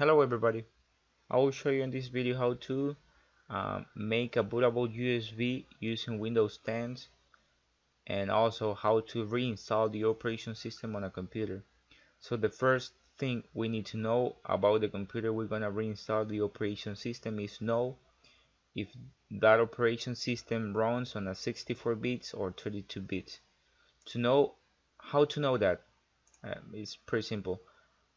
Hello everybody, I will show you in this video how to make a bootable USB using Windows 10 and also how to reinstall the operation system on a computer. So the first thing we need to know about the computer we're gonna reinstall the operation system is know if that operation system runs on a 64 bits or 32 bits. To know how to know that, it's pretty simple.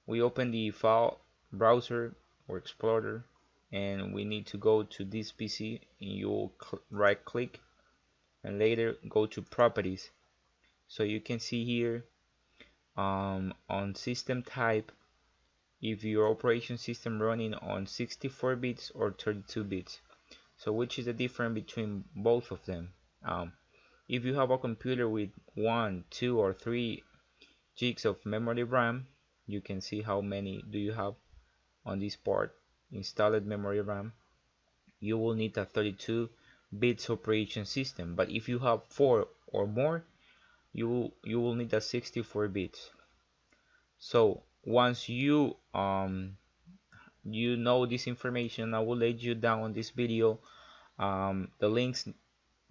We open the file browser or explorer and we need to go to this PC and you'll right click and later go to properties. So you can see here on system type if your operation system running on 64 bits or 32 bits. So which is the difference between both of them. If you have a computer with 1, 2 or 3 gigs of memory RAM, you can see how many do you have on this part installed memory RAM. You will need a 32 bits operation system, but if you have 4 or more, you will need a 64 bits. So once you know this information, I will let you down on this video the links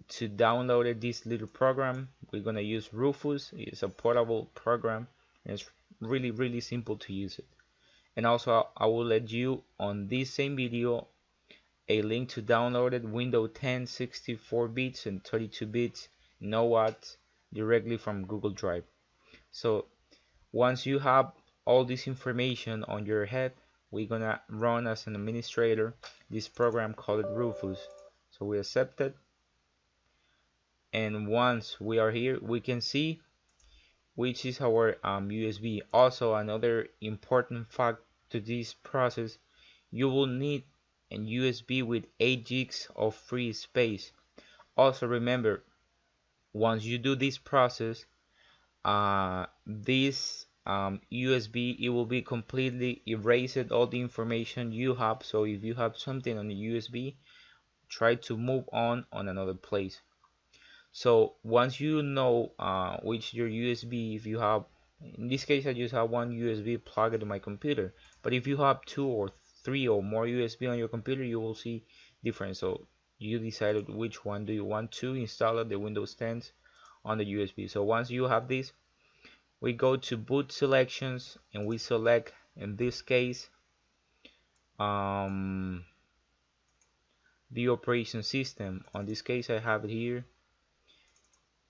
to download this little program. We're gonna use Rufus. It's a portable program and it's really simple to use it. And also I will let you on this same video a link to download it Windows 10 64 bits and 32 bits NOAT directly from Google Drive. So once you have all this information on your head, we're gonna run as an administrator this program called Rufus. So we accept it, and once we are here we can see which is our USB. Also, another important fact to this process, you will need a USB with 8 gigs of free space. Also remember, once you do this process, this USB, it will be completely erased all the information you have. So if you have something on the USB, try to move on another place. So once you know which your USB, if you have, in this case I just have one USB plugged to my computer, but if you have 2 or 3 or more USB on your computer, you will see different. So you decided which one do you want to install the Windows 10 on the USB. So once you have this, we go to boot selections and we select, in this case, the operation system. On this case I have it here.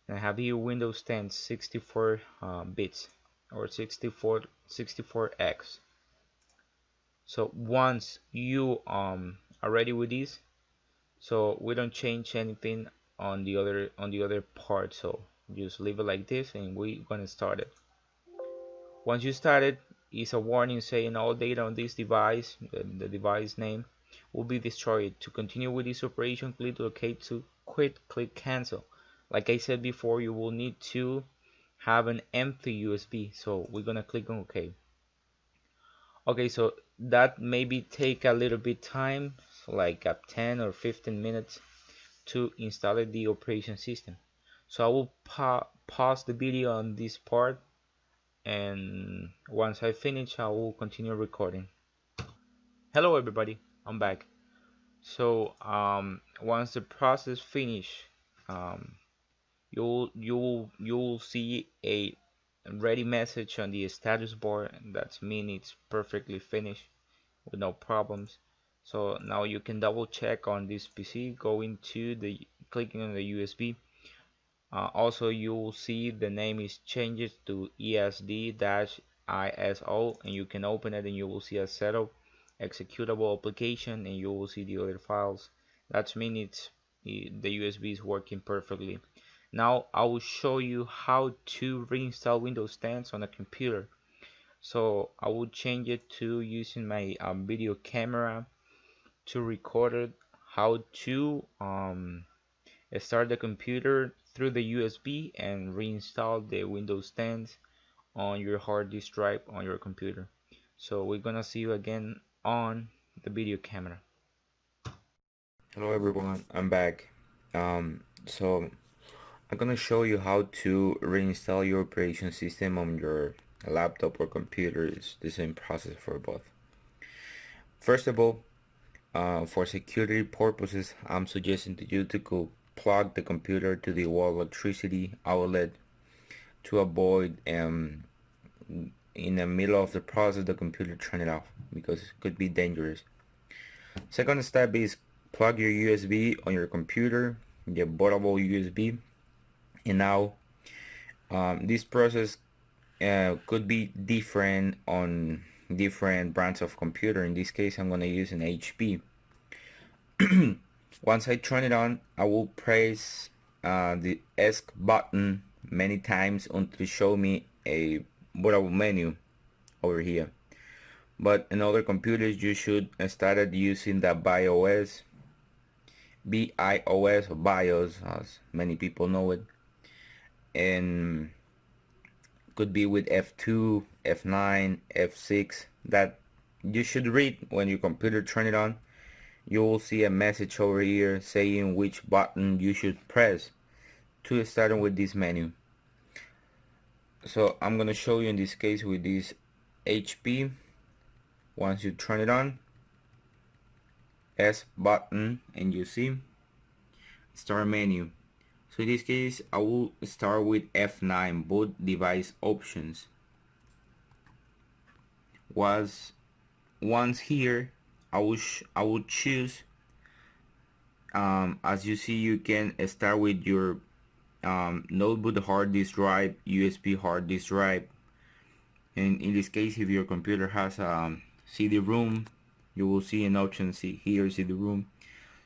I have here Windows 10 64 bits or 64x. So once you are ready with this, so we don't change anything on the other part, so just leave it like this and we're gonna start it. Once you start it, is a warning saying all data on this device, the device name, will be destroyed. To continue with this operation, click OK. To quit, click cancel. Like I said before, you will need to have an empty USB, so we're gonna click on OK. Okay, so that maybe take a little bit time, so like 10 or 15 minutes to install the operation system. So I will pause the video on this part, and once I finish I will continue recording. Hello everybody, I'm back. So once the process finish, um, you'll see a ready message on the status bar, and that means it's perfectly finished with no problems. So now you can double check on this PC, go into the clicking on the USB. Also you will see the name is changed to ESD-ISO, and you can open it and you will see a setup executable application and you will see the other files. That means the USB is working perfectly. Now I will show you how to reinstall Windows 10 on a computer. So I will change it to using my video camera to record it, how to start the computer through the USB and reinstall the Windows 10 on your hard disk drive on your computer. So we're gonna see you again on the video camera. Hello everyone, I'm back. So I'm gonna show you how to reinstall your operation system on your laptop or computer. It's the same process for both. First of all, for security purposes, I'm suggesting to you to go plug the computer to the wall electricity outlet to avoid in the middle of the process the computer turn it off, because it could be dangerous. Second step is plug your USB on your computer, the bootable USB, and now this process could be different on different brands of computer. In this case, I'm going to use an HP. Once I turn it on, I will press the ESC button many times until it show me a bootable menu over here. But in other computers, you should start using the BIOS, or BIOS, as many people know it, and could be with F2, F9, F6. That you should read when your computer turn it on. You will see a message over here saying which button you should press to start with this menu. So I'm gonna show you in this case with this HP. Once you turn it on, S button, and you see start menu. So in this case, I will start with F9, boot device options. Once here, I will choose. As you see, you can start with your notebook hard disk drive, USB hard disk drive, and in this case, if your computer has a CD-ROM, you will see an option. See here, CD-ROM.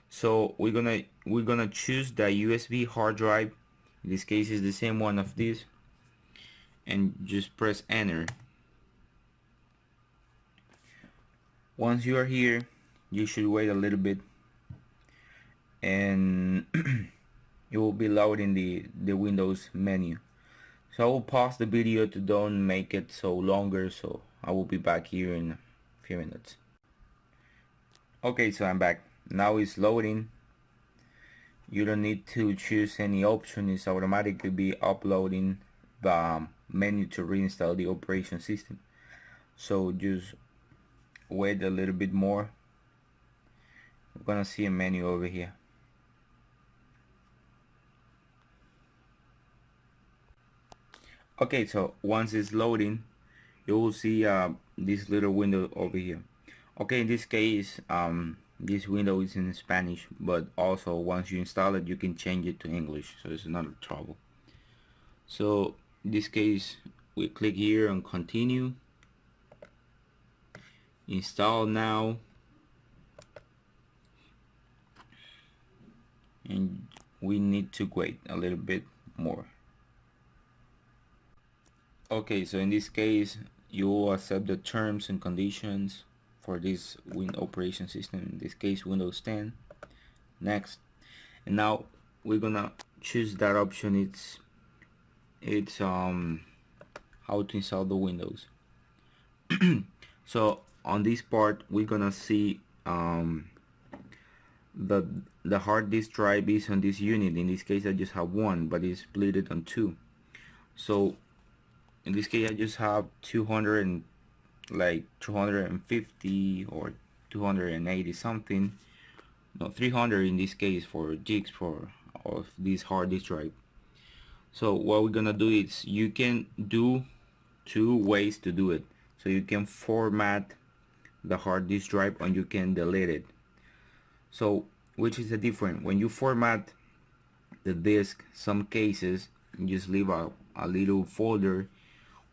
So we're gonna choose the USB hard drive. In this case, is the same one of this, and just press enter. Once you are here, you should wait a little bit, and it will be loading the Windows menu. So I will pause the video to don't make it so longer, so I will be back here in a few minutes. Okay, so I'm back. Now it's loading. You don't need to choose any option. It's automatically be uploading the menu to reinstall the operation system. So just wait a little bit more. We're gonna see a menu over here. Okay, so once it's loading, you will see this little window over here. Okay, in this case, this window is in Spanish, but also once you install it, you can change it to English, so it's not a trouble. So in this case, we click here on continue, install now, and we need to wait a little bit more. Okay, so in this case, you will accept the terms and conditions for this operation system, in this case Windows 10. Next, and now we're gonna choose that option. It's how to install the Windows. So on this part, we're gonna see the hard disk drive is on this unit. In this case, I just have one, but it's split it on two. So in this case, I just have 250 or 280 something, no, 300 in this case for gigs of this hard disk drive. So what we're gonna do is, you can do two ways to do it. So you can format the hard disk drive, and you can delete it. So which is the difference? When you format the disk, some cases you just leave a little folder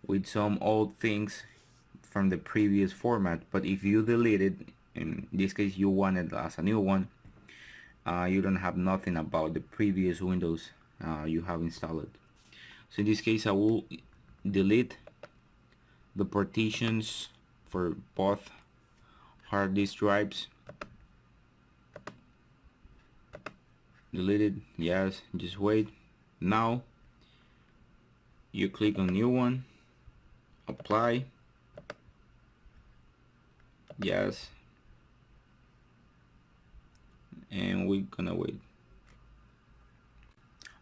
with some old things from the previous format, but if you delete it, in this case you want it as a new one, you don't have nothing about the previous Windows you have installed. So in this case, I will delete the partitions for both hard disk drives. Delete it, yes, just wait. Now you click on new one, apply, yes, and we're gonna wait.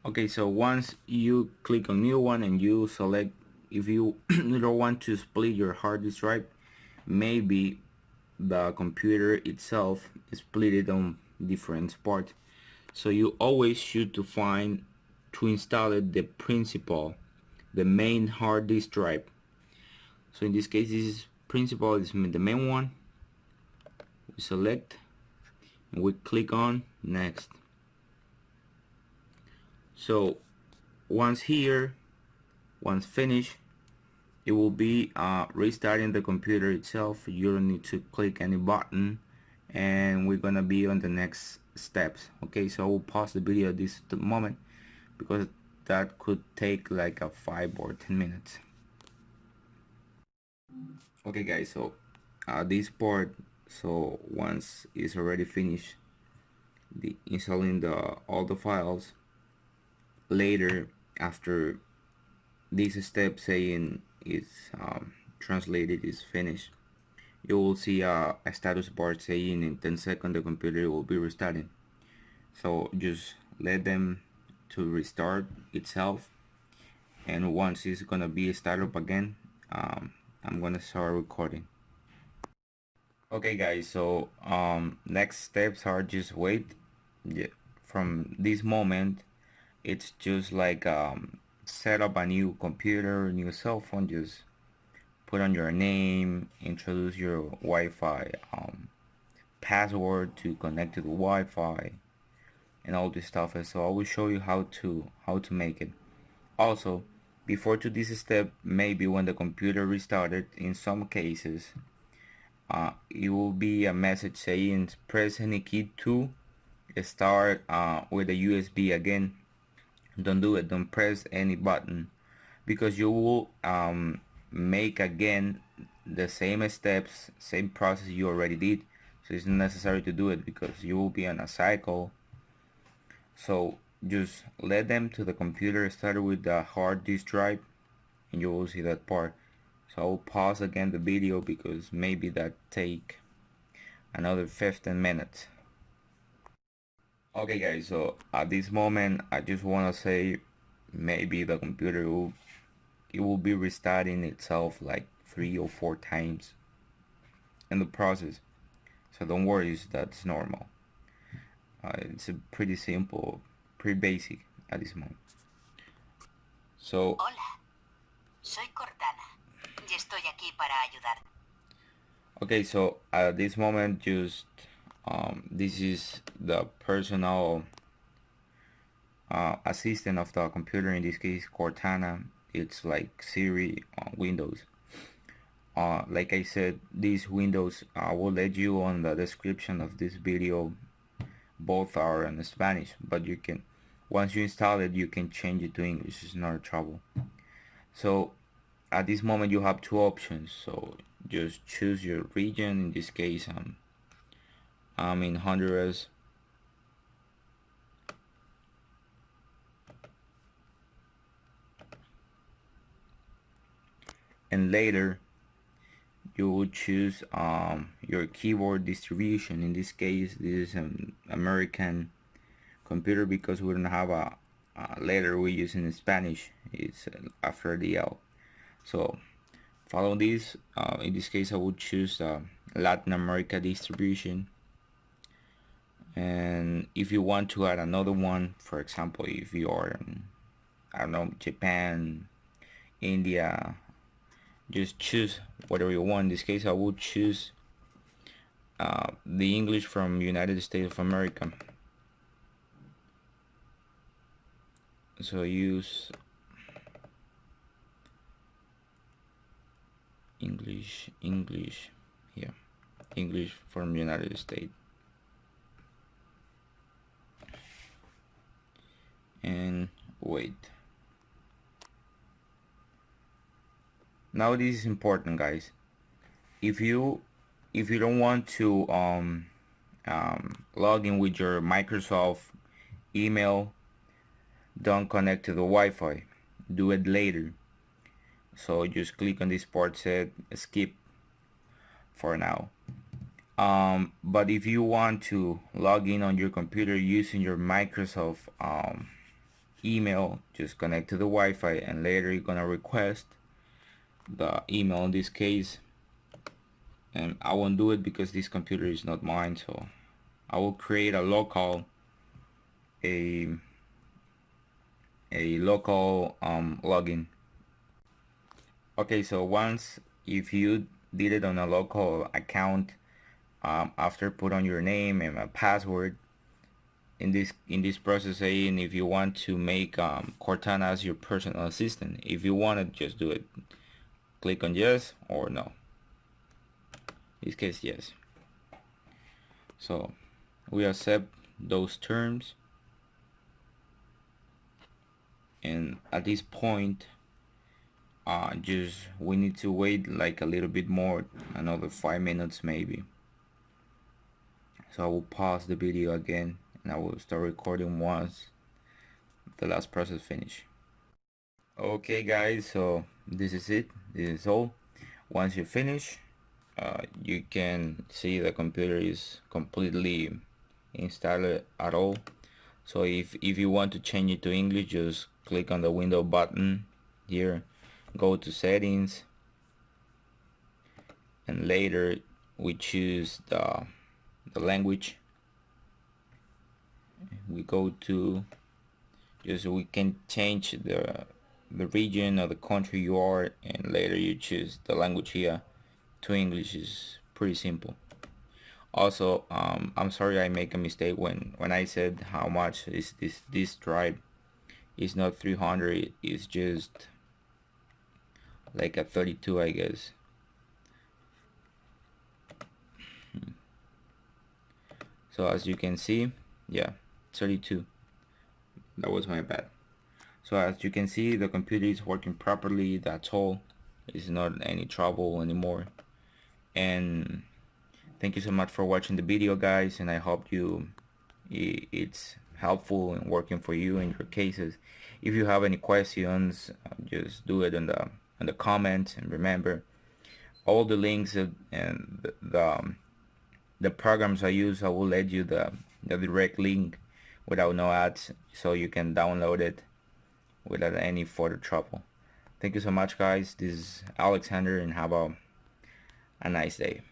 Okay, so once you click on new one and you select, if you don't want to split your hard disk drive, maybe the computer itself is split it on different parts. So you always should to install it the principal, the main hard disk drive. So in this case, this is principal is the main one. We select and we click on next. So once finished, it will be restarting the computer itself. You don't need to click any button, and we're gonna be on the next steps. Okay, so I will pause the video at this moment because that could take like a 5 or 10 minutes. Okay guys, so this part, so once it's already finished installing all the files, later after this step saying it's translated, is finished, you will see a status bar saying in 10 seconds the computer will be restarting. So just let them to restart itself, and once it's gonna be started up again, I'm gonna start recording. Okay guys, so next steps are just wait. Yeah, from this moment it's just like set up a new computer, new cell phone. Just put on your name, introduce your Wi-Fi password to connect to the Wi-Fi, and all this stuff. And so I will show you how to make it. Also, before to this step, maybe when the computer restarted, in some cases it will be a message saying press any key to start with the USB again. Don't do it. Don't press any button, because you will make again the same steps, same process you already did. So it's not necessary to do it because you will be on a cycle. So just let them to the computer start with the hard disk drive, and you will see that part. So I'll pause again the video because maybe that take another 15 minutes. Okay guys, so at this moment I just want to say maybe the computer will be restarting itself like 3 or 4 times in the process. So don't worry, that's normal. It's a pretty simple, pretty basic at this moment. So Hola, soy Cortana y estoy aquí para ayudar. Okay, so at this moment, just this is the personal assistant of the computer. In this case, Cortana. It's like Siri on Windows. Like I said, these Windows will let you on the description of this video. Both are in Spanish, but you can, once you install it, you can change it to English. It's not a trouble. So at this moment you have two options. So just choose your region. In this case, I'm in Honduras. And later you will choose your keyboard distribution. In this case, this is an American computer because we don't have a letter we use in Spanish. It's after the L. So follow this. In this case, I would choose Latin America distribution. And if you want to add another one, for example, if you are in, I don't know, Japan, India, just choose whatever you want. In this case, I would choose the English from United States of America. So use English, yeah, English from United States. And wait. Now this is important, guys. If you don't want to log in with your Microsoft email, don't connect to the Wi-Fi. Do it later. So just click on this part, set skip for now. But if you want to log in on your computer using your Microsoft email, just connect to the Wi-Fi, and later you're gonna request the email. In this case, and I won't do it because this computer is not mine. So I will create a local a login. Okay, so once if you did it on a local account, after put on your name and a password, in this process saying if you want to make Cortana as your personal assistant. If you want to just do it, click on yes or no. In this case, yes. So we accept those terms, and at this point just we need to wait like a little bit more, another 5 minutes maybe. So I will pause the video again and I will start recording once the last process finish. Okay guys, so this is it. This is all. Once you finish, you can see the computer is completely installed at all. So if you want to change it to English, just click on the window button here, go to settings, and later we choose the language. We go to, just we can change the region or the country you are, and later you choose the language here to English. Is pretty simple. Also, I'm sorry I make a mistake when I said how much is this drive. It's not 300, it's just like a 32, I guess. So as you can see, yeah, 32. That was my bad. So as you can see, the computer is working properly. That's all. It's not any trouble anymore. And thank you so much for watching the video, guys, and I hope it's helpful and working for you in your cases. If you have any questions, just do it in the comments, and remember all the links and the programs I use, I will let you the direct link without no ads, so you can download it without any further trouble. Thank you so much, guys. This is Alexander, and have a nice day.